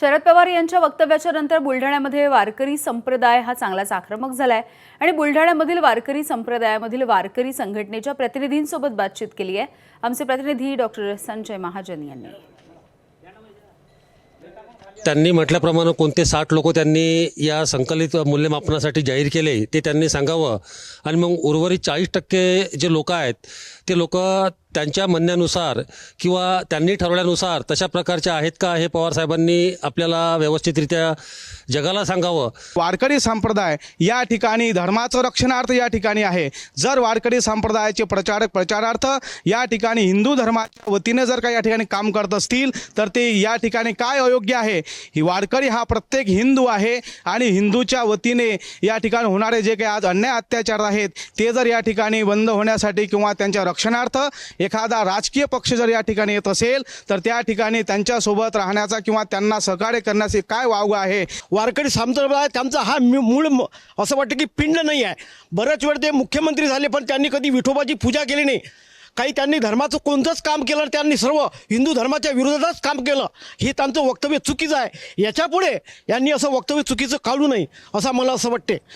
शरद पवार यांच्या वक्तव्याच्या नंतर बुलढाण्यामध्ये वारकरी संप्रदाय हा चांगलाच आक्रमक झालाय आणि बुलढाण्यामधील वारकरी संप्रदायामधील वारकरी संघटनेच्या प्रतिनिधींसोबत बातचीत केली आहे आमचे प्रतिनिधी डॉक्टर संजय महाजन यांनी। त्यांनी म्हटल्याप्रमाणे कोणते 60 लोक त्यांनी या संकलित मूल्यमापनासाठी जाहीर केले ते त्यांनी सांगावं आणि मग उर्वरित 40% जे लोक आहेत ते लोक त्यांच्या म्हणण्यानुसार किंवा त्यांनी ठरवल्यानुसार तशा प्रकारचे आहेत का हे पवार साहेबांनी आपल्याला व्यवस्थितरित्या जगाला सांगावं। वारकरी संप्रदाय या ठिकाणी धर्माचं रक्षणार्थ या ठिकाणी आहे। जर वारकरी संप्रदायाचे प्रचारार्थ या ठिकाणी हिंदू धर्माच्या वतीने जर का या ठिकाणी काम करत असतील तर ते या ठिकाणी काय अयोग्य आहे। ही वारकरी हा प्रत्येक हिंदू आहे आणि हिंदूच्या वतीने या ठिकाणी होणारे जे काही आज अन्याय अत्याचार आहेत ते जर या ठिकाणी बंद होण्यासाठी किंवा त्यांच्या रक्षणार्थ एखादा राजकीय पक्ष जर या ठिकाणी येत असेल तर त्या ठिकाणी त्यांच्यासोबत राहण्याचा किंवा त्यांना सहकार्य करण्याचे काय वाव आहे। वारकरी संप्रदाय त्यांचा हा मूळ असं वाटतं की पिंड नाही आहे। बरेच वेळ ते मुख्यमंत्री झाले पण त्यांनी कधी विठोबाची पूजा केली नाही। काही त्यांनी धर्माचं कोणतंच काम केलं त्यांनी सर्व हिंदू धर्माच्या विरोधातच काम केलं। हे त्यांचं वक्तव्य चुकीचं आहे। याच्यापुढे यांनी असं वक्तव्य चुकीचं काढू नये असं मला असं वाटते।